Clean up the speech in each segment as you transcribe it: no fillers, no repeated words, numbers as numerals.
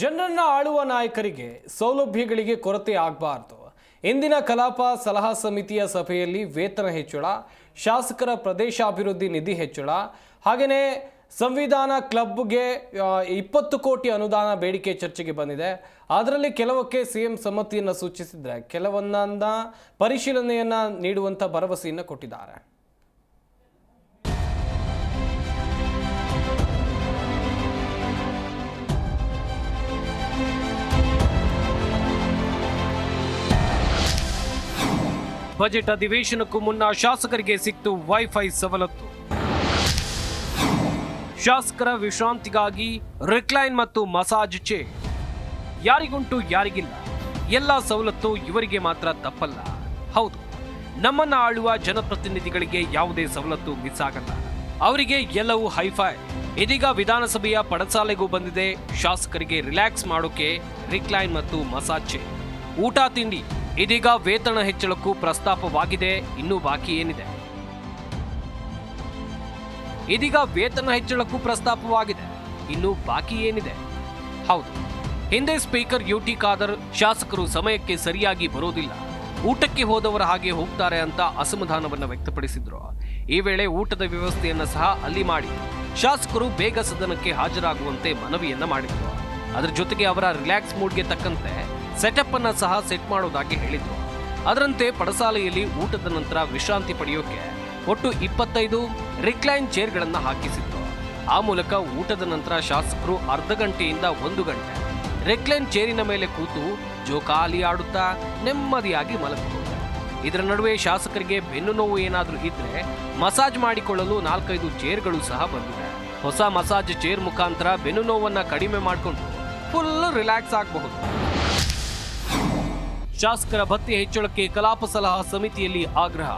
ಜನರನ್ನ ಆಳುವ ನಾಯಕರಿಗೆ ಸೌಲಭ್ಯಗಳಿಗೆ ಕೊರತೆ ಆಗಬಾರದು. ಇಂದಿನ ಕಲಾಪ ಸಲಹಾ ಸಮಿತಿಯ ಸಭೆಯಲ್ಲಿ ವೇತನ ಹೆಚ್ಚಳ, ಶಾಸಕರ ಪ್ರದೇಶಾಭಿವೃದ್ಧಿ ನಿಧಿ ಹೆಚ್ಚಳ, ಹಾಗೆಯೇ ಸಂವಿಧಾನ ಕ್ಲಬ್ಗೆ 20 ಕೋಟಿ ಅನುದಾನ ಬೇಡಿಕೆ ಚರ್ಚೆಗೆ ಬಂದಿದೆ. ಅದರಲ್ಲಿ ಕೆಲವಕ್ಕೆ ಸಿಎಂ ಸಮ್ಮತಿಯನ್ನು ಸೂಚಿಸಿದರೆ ಕೆಲವನ್ನ ಪರಿಶೀಲನೆಯನ್ನ ನೀಡುವಂತ ಭರವಸೆಯನ್ನು ಕೊಟ್ಟಿದ್ದಾರೆ. ಬಜೆಟ್ ಅಧಿವೇಶನಕ್ಕೂ ಮುನ್ನ ಶಾಸಕರಿಗೆ ಸಿಕ್ತು ವೈಫೈ ಸವಲತ್ತು. ಶಾಸಕರ ವಿಶ್ರಾಂತಿಗಾಗಿ ರಿಕ್ಲೈನ್ ಮತ್ತು ಮಸಾಜ್ ಚೇರ್. ಯಾರಿಗುಂಟು ಯಾರಿಗಿಲ್ಲ, ಎಲ್ಲ ಸವಲತ್ತು ಇವರಿಗೆ ಮಾತ್ರ ತಪ್ಪಲ್ಲ. ಹೌದು, ನಮ್ಮನ್ನ ಆಳುವ ಜನಪ್ರತಿನಿಧಿಗಳಿಗೆ ಯಾವುದೇ ಸವಲತ್ತು ಮಿಸ್ ಆಗಲ್ಲ. ಅವರಿಗೆ ಎಲ್ಲವೂ ಹೈಫೈ. ಇದೀಗ ವಿಧಾನಸಭೆಯ ಪಡಸಾಲೆಗೂ ಬಂದಿದೆ ಶಾಸಕರಿಗೆ ರಿಲ್ಯಾಕ್ಸ್ ಮಾಡೋಕೆ ರಿಕ್ಲೈನ್ ಮತ್ತು ಮಸಾಜ್ ಚೇರ್. ಊಟ ತಿಂಡಿ ಇದೀಗ ವೇತನ ಹೆಚ್ಚಳಕ್ಕೂ ಪ್ರಸ್ತಾಪವಾಗಿದೆ. ಇನ್ನೂ ಬಾಕಿ ಏನಿದೆ? ಇದೀಗ ವೇತನ ಹೆಚ್ಚಳಕ್ಕೂ ಪ್ರಸ್ತಾಪವಾಗಿದೆ. ಇನ್ನು ಬಾಕಿ ಏನಿದೆ? ಹೌದು, ಹಿಂದೆ ಸ್ಪೀಕರ್ ಯುಟಿ ಖಾದರ್ ಶಾಸಕರು ಸಮಯಕ್ಕೆ ಸರಿಯಾಗಿ ಬರೋದಿಲ್ಲ, ಊಟಕ್ಕೆ ಹೋದವರ ಹಾಗೆ ಹೋಗ್ತಾರೆ ಅಂತ ಅಸಮಾಧಾನವನ್ನು ವ್ಯಕ್ತಪಡಿಸಿದ್ರು. ಈ ವೇಳೆ ಊಟದ ವ್ಯವಸ್ಥೆಯನ್ನ ಸಹ ಅಲ್ಲಿ ಮಾಡಿ ಶಾಸಕರು ಬೇಗ ಸದನಕ್ಕೆ ಹಾಜರಾಗುವಂತೆ ಮನವಿಯನ್ನ ಮಾಡಿದ್ರು. ಅದರ ಜೊತೆಗೆ ಅವರ ರಿಲ್ಯಾಕ್ಸ್ ಮೂಡ್ಗೆ ತಕ್ಕಂತೆ ಸೆಟಪ್ ಅನ್ನ ಸಹ ಸೆಟ್ ಮಾಡೋದಾಗಿ ಹೇಳಿದ್ರು. ಅದರಂತೆ ಪಡಸಾಲೆಯಲ್ಲಿ ಊಟದ ನಂತರ ವಿಶ್ರಾಂತಿ ಪಡೆಯೋಕೆ ಒಟ್ಟು 25 ರಿಕ್ಲೈನ್ ಚೇರ್ಗಳನ್ನು ಹಾಕಿಸಿದ್ರು. ಆ ಮೂಲಕ ಊಟದ ನಂತರ ಶಾಸಕರು ಅರ್ಧ ಗಂಟೆಯಿಂದ 1 ಗಂಟೆ ರಿಕ್ಲೈನ್ ಚೇರಿನ ಮೇಲೆ ಕೂತು ಜೋಕಾಲಿ ಆಡುತ್ತಾ ನೆಮ್ಮದಿಯಾಗಿ ಮಲಗಬಹುದು. ಇದರ ನಡುವೆ ಶಾಸಕರಿಗೆ ಬೆನ್ನು ನೋವು ಏನಾದರೂ ಇದ್ರೆ ಮಸಾಜ್ ಮಾಡಿಕೊಳ್ಳಲು 4-5 ಚೇರ್ಗಳು ಸಹ ಬಂದಿವೆ. ಹೊಸ ಮಸಾಜ್ ಚೇರ್ ಮುಖಾಂತರ ಬೆನ್ನು ನೋವನ್ನ ಕಡಿಮೆ ಮಾಡಿಕೊಂಡು ಫುಲ್ ರಿಲ್ಯಾಕ್ಸ್ ಆಗಬಹುದು. ಶಾಸಕರ ಭತ್ಯೆ ಹೆಚ್ಚಳಕ್ಕೆ ಕಲಾಪ ಸಲಹಾ ಸಮಿತಿಯಲ್ಲಿ ಆಗ್ರಹ.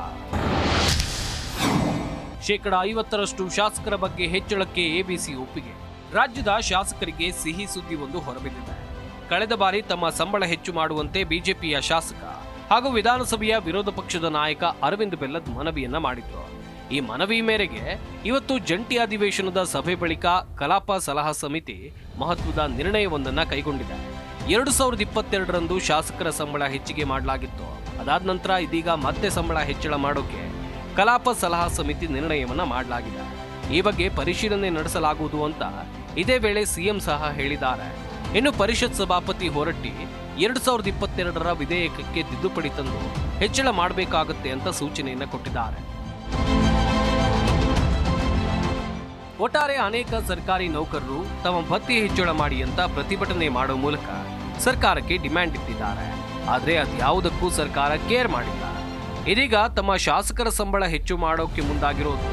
50% ಶಾಸಕರ ಬಗ್ಗೆ ಹೆಚ್ಚಳಕ್ಕೆ ಎಬಿಸಿ ಒಪ್ಪಿಗೆ. ರಾಜ್ಯದ ಶಾಸಕರಿಗೆ ಸಿಹಿ ಸುದ್ದಿ ಒಂದು ಹೊರಬಿದ್ದಿದೆ. ಕಳೆದ ಬಾರಿ ತಮ್ಮ ಸಂಬಳ ಹೆಚ್ಚು ಮಾಡುವಂತೆ ಬಿಜೆಪಿಯ ಶಾಸಕ ಹಾಗೂ ವಿಧಾನಸಭೆಯ ವಿರೋಧ ಪಕ್ಷದ ನಾಯಕ ಅರವಿಂದ್ ಬೆಲ್ಲದ್ ಮನವಿಯನ್ನ ಮಾಡಿದ್ರು. ಈ ಮನವಿ ಮೇರೆಗೆ ಇವತ್ತು ಜಂಟಿ ಅಧಿವೇಶನದ ಸಭೆ ಬಳಿಕ ಕಲಾಪ ಸಲಹಾ ಸಮಿತಿ ಮಹತ್ವದ ನಿರ್ಣಯವೊಂದನ್ನ ಕೈಗೊಂಡಿದೆ. 2022ರಂದು ಶಾಸಕರ ಸಂಬಳ ಹೆಚ್ಚಿಗೆ ಮಾಡಲಾಗಿತ್ತು. ಅದಾದ ನಂತರ ಇದೀಗ ಮತ್ತೆ ಸಂಬಳ ಹೆಚ್ಚಳ ಮಾಡೋಕೆ ಕಲಾಪ ಸಲಹಾ ಸಮಿತಿ ನಿರ್ಣಯವನ್ನ ಮಾಡಲಾಗಿದೆ. ಈ ಬಗ್ಗೆ ಪರಿಶೀಲನೆ ನಡೆಸಲಾಗುವುದು ಅಂತ ಇದೇ ವೇಳೆ ಸಿಎಂ ಸಹ ಹೇಳಿದ್ದಾರೆ. ಇನ್ನು ಪರಿಷತ್ ಸಭಾಪತಿ ಹೊರಟ್ಟಿ 2022ರ ವಿಧೇಯಕಕ್ಕೆ ತಿದ್ದುಪಡಿ ತಂದು ಹೆಚ್ಚಳ ಮಾಡಬೇಕಾಗುತ್ತೆ ಅಂತ ಸೂಚನೆಯನ್ನ ಕೊಟ್ಟಿದ್ದಾರೆ. ಒಟ್ಟಾರೆ ಅನೇಕ ಸರ್ಕಾರಿ ನೌಕರರು ತಮ್ಮ ಭತ್ಯೆ ಹೆಚ್ಚಳ ಮಾಡಿ ಅಂತ ಪ್ರತಿಭಟನೆ ಮಾಡೋ ಮೂಲಕ ಸರ್ಕಾರಕ್ಕೆ ಡಿಮ್ಯಾಂಡ್ ಇಟ್ಟಿದ್ದಾರೆ. ಆದ್ರೆ ಅದ್ಯಾವುದಕ್ಕೂ ಸರ್ಕಾರ ಕೇರ್ ಮಾಡಿಲ್ಲ. ಇದೀಗ ತಮ್ಮ ಶಾಸಕರ ಸಂಬಳ ಹೆಚ್ಚು ಮಾಡೋಕೆ ಮುಂದಾಗಿರೋದು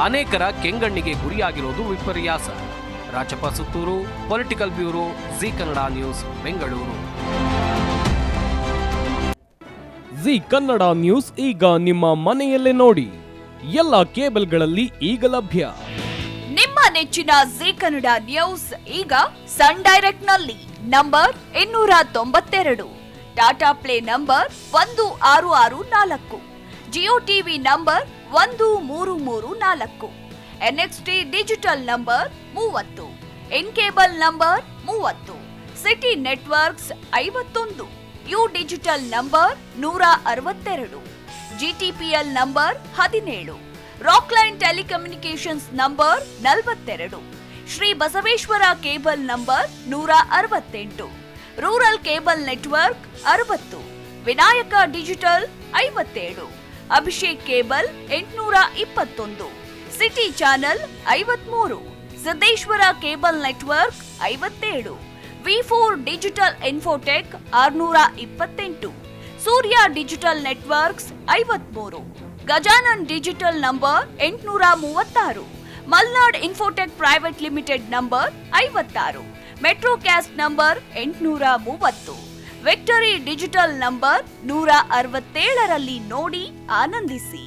ಅನೇಕರ ಕೆಂಗಣ್ಣಿಗೆ ಗುರಿಯಾಗಿರೋದು ವಿಪರ್ಯಾಸ. Rajappa Suttur, political bureau, G Kannada news, Bengaluru. G Kannada news ಈಗ ನಿಮ್ಮ ಮನೆಯಲ್ಲೇ ನೋಡಿ. ಎಲ್ಲ ಕೇಬಲ್ಗಳಲ್ಲಿ ಈಗ ಲಭ್ಯ. ನಿಮ್ಮ ನೆಚ್ಚಿನ ಜಿ ಕನ್ನಡ ನ್ಯೂಸ್ ಈಗ ಸನ್ ಡೈರೆಕ್ಟ್ ನಲ್ಲಿ number 292, Tata Play number 1664, Jio TV number 1334, NXT digital number 30, in cable number 30, city networks 51, U digital number 162, GTPL number 17, Rockline telecommunications number 42, Shri Basaveshwara cable number 168, rural cable network 60, Vinayaka digital 57, Abhishek cable 821, city channel 53, Siddeshwara cable network 57, ವಿ4 digital infotech 628, Surya digital networks 53, Gajanan digital number 836, Malnad infotech private limited number 56, Metrocast number 830, victory digital number 167ರಲ್ಲಿ ನೋಡಿ ಆನಂದಿಸಿ.